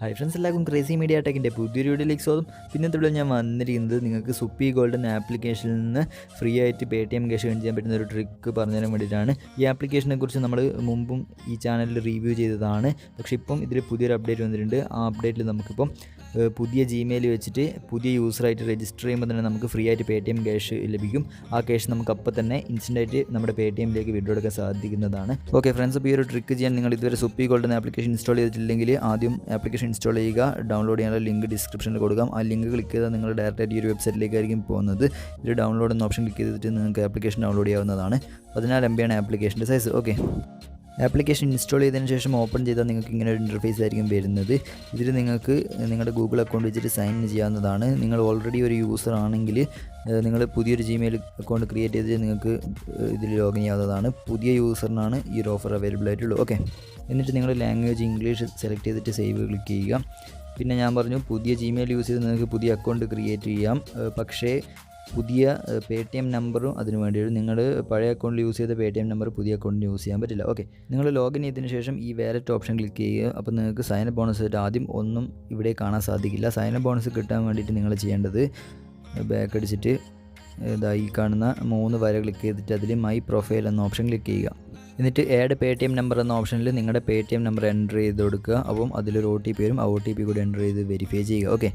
Hi friends, എല്ലാവർക്കും crazy media ടെക്കിൻ്റെ പുതിയൊരു വീഡിയോയിലേക്ക് സ്വാഗതം. പിന്നത്തെ ഞാൻ വന്നിരിക്കുന്നത് നിങ്ങൾക്ക് സുപ്പി ഗോൾഡ് എന്ന ആപ്ലിക്കേഷനിൽ നിന്ന് ഫ്രീ ആയിട്ട് Paytm Cash ഏൺ ചെയ്യാൻ പറ്റുന്ന ഒരു ട്രിക്ക് പറഞ്ഞു തരാൻ വേണ്ടിയിട്ടാണ്. ഈ ആപ്ലിക്കേഷനെ കുറിച്ച് നമ്മൾ മുമ്പും ഈ ചാനലിൽ റിവ്യൂ ചെയ്തതാണ്. പക്ഷേ ഇപ്പം ഇതിൽ പുതിയൊരു അപ്ഡേറ്റ് വന്നിട്ടുണ്ട്. ആ അപ്ഡേറ്റിൽ നമുക്കിപ്പം പുതിയ ജിമെയിൽ വെച്ചിട്ട് പുതിയ യൂസറായിട്ട് രജിസ്റ്റർ ചെയ്യുമ്പോൾ തന്നെ നമുക്ക് ഫ്രീ ആയിട്ട് Paytm Cash ലഭിക്കും. ആ ക്യാഷ് നമുക്ക് അപ്പോൾ തന്നെ ഇൻസ്റ്റൻ്റായിട്ട് നമ്മുടെ Paytmലേക്ക് വിഡ്രോ എടുക്കാൻ സാധിക്കുന്നതാണ്. ഓക്കെ ഫ്രണ്ട്സ്, അപ്പോൾ ഈ ഒരു ട്രിക്ക് ചെയ്യാൻ നിങ്ങൾ ഇതുവരെ സുപ്പി ഗോൾഡ് എന്ന ആപ്ലിക്കേഷൻ ഇൻസ്റ്റാൾ ചെയ്തിട്ടില്ലെങ്കിൽ ആദ്യം ആപ്ലിക്കേഷൻ ഇൻസ്റ്റാൾ ചെയ്യുക. ഡൗൺലോഡ് ചെയ്യാനുള്ള ലിങ്ക് ഡിസ്ക്രിപ്ഷനിൽ കൊടുക്കാം. ആ ലിങ്ക് ക്ലിക്ക് ചെയ്താൽ നിങ്ങൾ ഡയറക്റ്റായിട്ട് ഈ ഒരു വെബ്സൈറ്റിലേക്കായിരിക്കും പോകുന്നത്. ഇതിൽ ഡൗൺലോഡ് എന്ന ഓപ്ഷൻ ക്ലിക്ക് ചെയ്തിട്ട് നിങ്ങൾക്ക് ആപ്ലിക്കേഷൻ ഡൗൺലോഡ് ചെയ്യാവുന്നതാണ്. 14 MB ആണ് ആപ്ലിക്കേഷൻ്റെ സൈസ്. ഓക്കെ, ആപ്ലിക്കേഷൻ ഇൻസ്റ്റാൾ ചെയ്തതിന് ശേഷം ഓപ്പൺ ചെയ്താൽ നിങ്ങൾക്ക് ഇങ്ങനെ ഒരു ഇൻ്റർഫേസ് ആയിരിക്കും വരുന്നത്. ഇതിൽ നിങ്ങൾക്ക് നിങ്ങളുടെ ഗൂഗിൾ അക്കൗണ്ട് വെച്ചിട്ട് സൈൻ ഇൻ ചെയ്യാവുന്നതാണ്. നിങ്ങൾ ഓൾറെഡി ഒരു യൂസർ ആണെങ്കിൽ നിങ്ങൾ പുതിയൊരു ജിമെയിൽ അക്കൗണ്ട് ക്രിയേറ്റ് ചെയ്തിട്ട് നിങ്ങൾക്ക് ഇതിൽ ലോഗിൻ ചെയ്യാവുന്നതാണ്. പുതിയ യൂസറിനാണ് ഈ ഒരു ഓഫർ അവൈലബിൾ ആയിട്ടുള്ളൂ. ഓക്കെ, എന്നിട്ട് നിങ്ങൾ ലാംഗ്വേജ് ഇംഗ്ലീഷ് സെലക്ട് ചെയ്തിട്ട് സേവ് ക്ലിക്ക് ചെയ്യുക. പിന്നെ ഞാൻ പറഞ്ഞു, പുതിയ ജിമെയിൽ യൂസ് ചെയ്ത് നിങ്ങൾക്ക് പുതിയ അക്കൗണ്ട് ക്രിയേറ്റ് ചെയ്യാം. പക്ഷേ പുതിയ Paytm നമ്പറും അതിന് വേണ്ടിയിട്ട് നിങ്ങൾ പഴയ അക്കൗണ്ടിൽ യൂസ് ചെയ്ത Paytm നമ്പർ പുതിയ അക്കൗണ്ടിൽ യൂസ് ചെയ്യാൻ പറ്റില്ല. ഓക്കെ, നിങ്ങൾ ലോഗിൻ ചെയ്തതിന് ശേഷം ഈ വാലറ്റ് ഓപ്ഷൻ ക്ലിക്ക് ചെയ്യുക. അപ്പോൾ നിങ്ങൾക്ക് സൈനപ്പ് ബോണസ് ആയിട്ട് ആദ്യം ഒന്നും ഇവിടെ കാണാൻ സാധിക്കില്ല. സൈനപ്പ് ബോണസ് കിട്ടാൻ വേണ്ടിയിട്ട് നിങ്ങൾ ചെയ്യേണ്ടത് ബാക്ക് അടിച്ചിട്ട് ഈ കാണുന്ന 3 വര ക്ലിക്ക് ചെയ്തിട്ട് അതിൽ മൈ പ്രൊഫൈൽ എന്ന ഓപ്ഷൻ ക്ലിക്ക് ചെയ്യുക. എന്നിട്ട് ആഡ് Paytm നമ്പർ എന്ന ഓപ്ഷനിൽ നിങ്ങളുടെ Paytm നമ്പർ എൻ്റർ ചെയ്ത് കൊടുക്കുക. അപ്പം അതിലൊരു OTP വരും. ആ OTP കൂടി എൻ്റർ ചെയ്ത് വെരിഫൈ ചെയ്യുക. ഓക്കെ,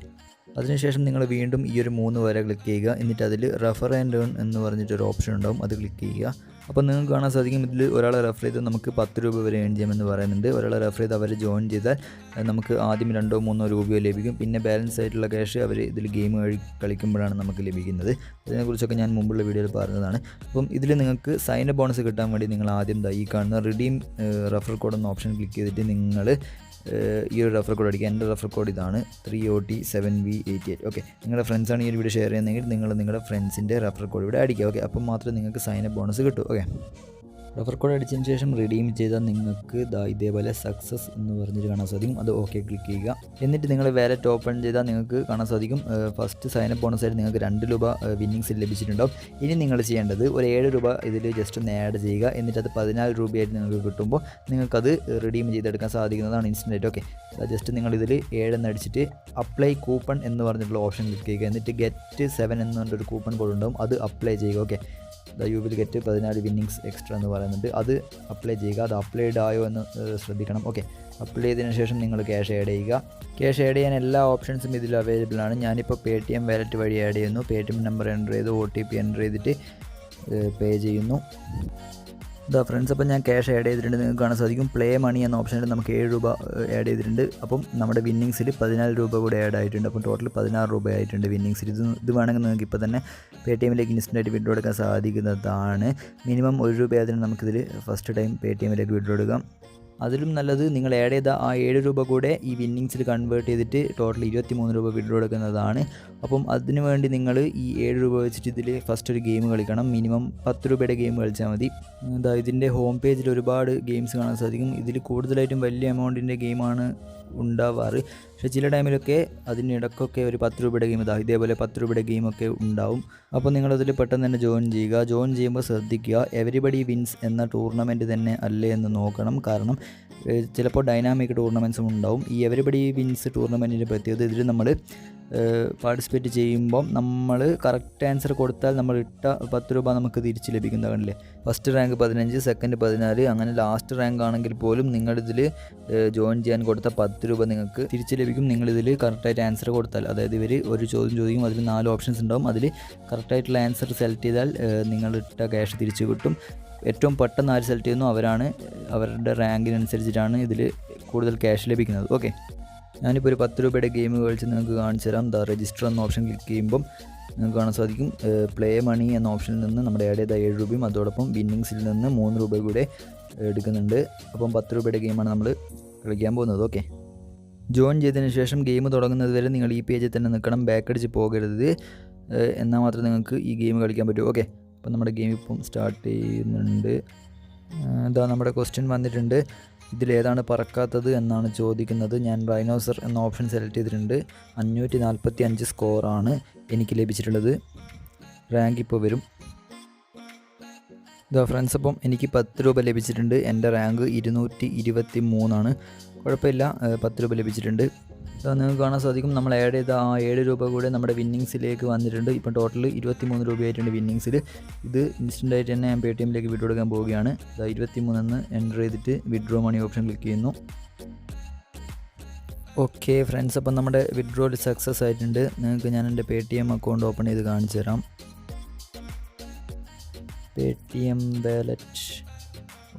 അതിനുശേഷം നിങ്ങൾ വീണ്ടും ഈ ഒരു 3 വര ക്ലിക്ക് ചെയ്യുക. എന്നിട്ട് അതിൽ റെഫർ ആൻഡ് ഏൺ എന്ന് പറഞ്ഞിട്ടൊരു ഓപ്ഷൻ ഉണ്ടാവും, അത് ക്ലിക്ക് ചെയ്യുക. അപ്പോൾ നിങ്ങൾക്ക് കാണാൻ സാധിക്കും ഇതിൽ ഒരാളെ റെഫർ ചെയ്ത് നമുക്ക് 10 രൂപ വരെ ഏൺ ചെയ്യാമെന്ന് പറയുന്നുണ്ട്. ഒരാളെ റെഫർ ചെയ്ത് അവർ ജോയിൻ ചെയ്താൽ നമുക്ക് ആദ്യം 2-3 രൂപയോ ലഭിക്കും. പിന്നെ ബാലൻസ് ആയിട്ടുള്ള ക്യാഷ് അവർ ഇതിൽ ഗെയിം കളിക്കുമ്പോഴാണ് നമുക്ക് ലഭിക്കുന്നത്. അതിനെക്കുറിച്ചൊക്കെ ഞാൻ മുമ്പുള്ള വീഡിയോയിൽ പറഞ്ഞതാണ്. അപ്പം ഇതിൽ നിങ്ങൾക്ക് സൈൻ അപ്പ് ബോണസ് കിട്ടാൻ വേണ്ടി നിങ്ങൾ ആദ്യം ഈ കാണുന്ന റിഡീം റെഫർ കോഡ് എന്ന ഓപ്ഷൻ ക്ലിക്ക് ചെയ്തിട്ട് നിങ്ങൾ ഈ ഒരു റെഫർ കോഡ് അടിക്കുക. എൻ്റെ റെഫർ കോഡ് ഇതാണ് 3OT7V88. ഓക്കെ, നിങ്ങളുടെ ഫ്രണ്ട്സാണ് ഈ ഒരു വീഡിയോ ഷെയർ ചെയ്യുന്നതെങ്കിൽ നിങ്ങൾ നിങ്ങളുടെ ഫ്രണ്ട്സിൻ്റെ റെഫർ കോഡ് ഇവിടെ അടിക്കുക. ഓക്കെ, അപ്പം മാത്രമേ നിങ്ങൾക്ക് സൈൻ അപ്പ് ബോണസ് കിട്ടൂ. ഓക്കെ, റെഫർ കോഡ് അടിച്ചതിന് ശേഷം റിഡീം ചെയ്താൽ നിങ്ങൾക്ക് ഇതേപോലെ സക്സസ് എന്ന് പറഞ്ഞിട്ട് കാണാൻ സാധിക്കും. അത് ഓക്കെ ക്ലിക്ക് ചെയ്യുക. എന്നിട്ട് നിങ്ങൾ വാലറ്റ് ഓപ്പൺ ചെയ്താൽ നിങ്ങൾക്ക് കാണാൻ സാധിക്കും ഫസ്റ്റ് സൈനപ്പ് ബോണസ് ആയിട്ട് നിങ്ങൾക്ക് 2 രൂപ വിന്നിങ്സ് ലഭിച്ചിട്ടുണ്ടാവും. ഇനി നിങ്ങൾ ചെയ്യേണ്ടത് ഒരു 7 രൂപ ഇതിൽ ജസ്റ്റ് ഒന്ന് ആഡ് ചെയ്യുക. എന്നിട്ട് അത് 14 രൂപയായിട്ട് നിങ്ങൾക്ക് കിട്ടുമ്പോൾ നിങ്ങൾക്കത് റിഡീം ചെയ്തെടുക്കാൻ സാധിക്കുന്നതാണ് ഇൻസ്റ്റൻ്റായിട്ട്. ഓക്കെ, ജസ്റ്റ് നിങ്ങളിതിൽ 7 എന്ന് അടിച്ചിട്ട് അപ്ലൈ കൂപ്പൺ എന്ന് പറഞ്ഞിട്ടുള്ള ഓപ്ഷൻ ക്ലിക്ക് ചെയ്യുക. എന്നിട്ട് ഗെറ്റ് 7 എന്ന് പറഞ്ഞൊരു കൂപ്പൺ കോഡ് ഉണ്ടാവും, അത് അപ്ലൈ ചെയ്യുക. Okay, you will get 14 winnings extra എന്ന് പറയുന്നുണ്ട്, അത് അപ്ലൈ ചെയ്യുക. അത് അപ്ലൈഡ് ആയോ എന്ന് ശ്രദ്ധിക്കണം. ഓക്കെ, അപ്ലൈ ചെയ്തതിന് ശേഷം നിങ്ങൾ ക്യാഷ് ആഡ് ചെയ്യുക. ക്യാഷ് ആഡ് ചെയ്യാൻ എല്ലാ ഓപ്ഷൻസും ഇതിൽ അവൈലബിൾ ആണ്. ഞാനിപ്പോൾ Paytm വാലറ്റ് വഴി ആഡ് ചെയ്യുന്നു. Paytm നമ്പർ എൻ്റർ ചെയ്ത് OTP എൻ്റർ ചെയ്തിട്ട് പേ ചെയ്യുന്നു. ഫ്രണ്ട്സ്, അപ്പം ഞാൻ ക്യാഷ് ആഡ് ചെയ്തിട്ടുണ്ട്. നിങ്ങൾക്ക് കാണാൻ സാധിക്കും പ്ലേ മണി എന്ന ഓപ്ഷനിൽ നമുക്ക് 7 രൂപ ആഡ് ചെയ്തിട്ടുണ്ട്. അപ്പം നമ്മുടെ വിന്നിങ്സിൽ 14 രൂപ കൂടെ ആഡ് ആയിട്ടുണ്ട്. അപ്പം ടോട്ടൽ 16 രൂപ ആയിട്ടുണ്ട് വിന്നിങ്സിൽ. ഇത് വേണമെങ്കിൽ നിങ്ങൾക്ക് ഇപ്പോൾ തന്നെ Paytmലേക്ക് ഇൻസ്റ്റൻ്റായിട്ട് വിഡ്രോ എടുക്കാൻ സാധിക്കുന്നതാണ്. മിനിമം 1 രൂപ അതിന് നമുക്കിതിൽ ഫസ്റ്റ് ടൈം Paytmലേക്ക് വിഡ്രോ എടുക്കാം. അതിലും നല്ലത് നിങ്ങൾ ആഡ് ചെയ്ത ആ 7 രൂപ കൂടെ ഈ വിന്നിങ്സിൽ കൺവേർട്ട് ചെയ്തിട്ട് ടോട്ടൽ 23 രൂപ വിഡ്രോ എടുക്കുന്നതാണ്. അപ്പം അതിനു വേണ്ടി നിങ്ങൾ ഈ 7 രൂപ വെച്ചിട്ട് ഇതിൽ ഫസ്റ്റ് ഒരു ഗെയിം കളിക്കണം. മിനിമം 10 രൂപയുടെ ഗെയിം കളിച്ചാൽ മതി. ഇതിൻ്റെ ഹോം പേജിൽ ഒരുപാട് ഗെയിംസ് കാണാൻ സാധിക്കും. ഇതിൽ കൂടുതലായിട്ടും വലിയ എമൗണ്ടിൻ്റെ ഗെയിമാണ് ഉണ്ടാവാറ്. പക്ഷേ ചില ടൈമിലൊക്കെ അതിനിടയ്ക്കൊക്കെ ഒരു 10 രൂപയുടെ ഗെയിം ഇതേപോലെ 10 രൂപയുടെ ഗെയിമൊക്കെ ഉണ്ടാവും. അപ്പോൾ നിങ്ങളതിൽ പെട്ടെന്ന് തന്നെ ജോയിൻ ചെയ്യുക. ജോയിൻ ചെയ്യുമ്പോൾ ശ്രദ്ധിക്കുക എവരിബഡി വിൻസ് എന്ന ടൂർണമെൻറ്റ് തന്നെ അല്ലേ എന്ന് നോക്കണം. കാരണം ചിലപ്പോൾ ഡൈനാമിക് ടൂർണമെൻറ്റ്സും ഉണ്ടാവും. ഈ എവരിബഡി വിൻസ് ടൂർണമെൻറ്റിൻ്റെ പ്രത്യേകത ഇതിൽ നമ്മൾ പാർട്ടിസിപ്പേറ്റ് ചെയ്യുമ്പം നമ്മൾ കറക്റ്റ് ആൻസർ കൊടുത്താൽ നമ്മൾ ഇട്ട 10 രൂപ നമുക്ക് തിരിച്ച് ലഭിക്കുന്നതാണല്ലേ. ഫസ്റ്റ് റാങ്ക് 15, സെക്കൻഡ് 14, അങ്ങനെ ലാസ്റ്റ് റാങ്ക് ആണെങ്കിൽ പോലും നിങ്ങളിതിൽ ജോയിൻ ചെയ്യാൻ കൊടുത്ത 10 രൂപ നിങ്ങൾക്ക് തിരിച്ച് ലഭിക്കും. നിങ്ങളിതിൽ കറക്റ്റായിട്ട് ആൻസർ കൊടുത്താൽ. അതായത് ഇവർ ഒരു ചോദ്യം ചോദിക്കും, അതിൽ 4 ഓപ്ഷൻസ് ഉണ്ടാവും. അതിൽ കറക്റ്റായിട്ടുള്ള ആൻസർ സെലക്ട് ചെയ്താൽ നിങ്ങളിട്ട ക്യാഷ് തിരിച്ച് കിട്ടും. ഏറ്റവും പെട്ടെന്ന് ആര് സെലക്ട് ചെയ്യുന്നു അവരാണ് അവരുടെ റാങ്കിനനുസരിച്ചിട്ടാണ് ഇതിൽ കൂടുതൽ ക്യാഷ് ലഭിക്കുന്നത്. ഓക്കെ, ഞാനിപ്പോൾ ഒരു 10 രൂപയുടെ ഗെയിം കളിച്ച് നിങ്ങൾക്ക് കാണിച്ചു തരാം. രജിസ്റ്റർ എന്ന ഓപ്ഷൻ ക്ലിക്ക് ചെയ്യുമ്പം നിങ്ങൾക്ക് കാണാൻ സാധിക്കും പ്ലേ മണി എന്ന ഓപ്ഷനിൽ നിന്ന് നമ്മുടെ ആഡ് ചെയ്ത 7 രൂപയും അതോടൊപ്പം വിന്നിങ്സിൽ നിന്ന് 3 രൂപ കൂടെ എടുക്കുന്നുണ്ട്. അപ്പം 10 രൂപയുടെ ഗെയിമാണ് നമ്മൾ കളിക്കാൻ പോകുന്നത്. ഓക്കെ, ജോയിൻ ചെയ്തതിന് ശേഷം ഗെയിം തുടങ്ങുന്നത് വരെ നിങ്ങൾ ഈ പേജിൽ തന്നെ നിൽക്കണം. ബാക്ക് അടിച്ച് പോകരുത്, എന്നാൽ മാത്രമേ നിങ്ങൾക്ക് ഈ ഗെയിം കളിക്കാൻ പറ്റൂ. ഓക്കെ, അപ്പം നമ്മുടെ ഗെയിം ഇപ്പം സ്റ്റാർട്ട് ചെയ്യുന്നുണ്ട്. നമ്മുടെ ക്വസ്റ്റ്യൻ വന്നിട്ടുണ്ട്. ഇതിലേതാണ് പറക്കാത്തത് എന്നാണ് ചോദിക്കുന്നത്. ഞാൻ റൈനോസർ എന്ന ഓപ്ഷൻ സെലക്ട് ചെയ്തിട്ടുണ്ട്. 545 സ്കോറാണ് എനിക്ക് ലഭിച്ചിട്ടുള്ളത്. റാങ്ക് ഇപ്പോൾ വരും. ഇതാ ഫ്രണ്ട്സ്, അപ്പം എനിക്ക് 10 രൂപ ലഭിച്ചിട്ടുണ്ട്. എൻ്റെ റാങ്ക് 223 കുഴപ്പമില്ല, 10 രൂപ ലഭിച്ചിട്ടുണ്ട്. നിങ്ങൾക്ക് കാണാൻ സാധിക്കും നമ്മൾ ആഡ് ചെയ്ത ആ 7 രൂപ കൂടെ നമ്മുടെ വിന്നിങ്സിലേക്ക് വന്നിട്ടുണ്ട്. ഇപ്പം ടോട്ടൽ 23 രൂപയായിട്ടുണ്ട് വിന്നിങ്സിൽ. ഇത് ഇൻസ്റ്റൻ്റായിട്ട് തന്നെ ഞാൻ പേടിഎമ്മിലേക്ക് വിഡ്രോ എടുക്കാൻ പോവുകയാണ്. 23 എന്ന് എൻ്റർ ചെയ്തിട്ട് വിഡ്രോ മണി ഓപ്ഷൻ ക്ലിക്ക് ചെയ്യുന്നു. ഓക്കെ ഫ്രണ്ട്സ്, അപ്പം നമ്മുടെ വിഡ്രോയിൽ സക്സസ് ആയിട്ടുണ്ട്. നിങ്ങൾക്ക് ഞാൻ എൻ്റെ പേടിഎം അക്കൗണ്ട് ഓപ്പൺ ചെയ്ത് കാണിച്ചു തരാം. Paytm wallet.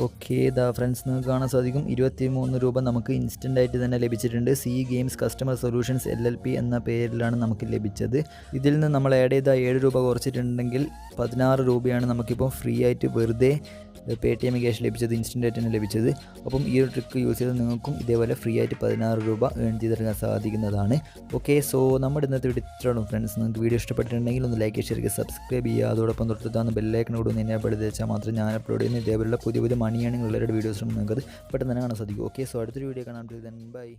ഓക്കെ, ഫ്രണ്ട്സ്, നിങ്ങൾക്ക് കാണാൻ സാധിക്കും 23 രൂപ നമുക്ക് ഇൻസ്റ്റൻ്റായിട്ട് തന്നെ ലഭിച്ചിട്ടുണ്ട്. C games customer solutions LLP എന്ന പേരിലാണ് നമുക്ക് ലഭിച്ചത്. ഇതിൽ നിന്ന് നമ്മൾ ആഡ് ചെയ്ത 7 രൂപ കുറച്ചിട്ടുണ്ടെങ്കിൽ 16 രൂപയാണ് നമുക്കിപ്പോൾ ഫ്രീ ആയിട്ട് വെറുതെ പേടിഎം ക്യാഷ് ലഭിച്ചത്, ഇൻസ്റ്റൻ്റായിട്ട് തന്നെ ലഭിച്ചത്. അപ്പം ഈ ഒരു ട്രിക്ക് യൂസ് ചെയ്ത് നിങ്ങൾക്കും ഇതേപോലെ ഫ്രീ ആയിട്ട് 16 രൂപ ഏൺ ചെയ്തെടുക്കാൻ സാധിക്കുന്നതാണ്. ഓക്കെ, സോ നമ്മുടെ ഇന്നത്തെ വീഡിയോ ഇത്രയാണ് ഫ്രണ്ട്സ്. നിങ്ങൾക്ക് വീഡിയോ ഇഷ്ടപ്പെട്ടിട്ടുണ്ടെങ്കിൽ ഒന്ന് ലൈക്ക് ചെയ്യുക, സബ്സ്ക്രൈബ് ചെയ്യുക. അതോടൊപ്പം തൊട്ടടുത്താന്ന് ബെല്ലൈക്കൺ കൂടെ ഒന്ന് എനേബിൾ ചെയ്ത് വെച്ചാൽ മാത്രമേ ഞാൻ അപ്ലോഡ് ചെയ്യുന്ന ഇതേപോലുള്ള പുതിയ മണി ഏണിംഗ് റിലേറ്റഡ് വീഡിയോസ് നിങ്ങൾക്ക് പെട്ടെന്ന് തന്നെ കാണാൻ സാധിക്കും. ഓക്കെ, സോ അടുത്തൊരു വീഡിയോ കാണാൻ. ബൈ.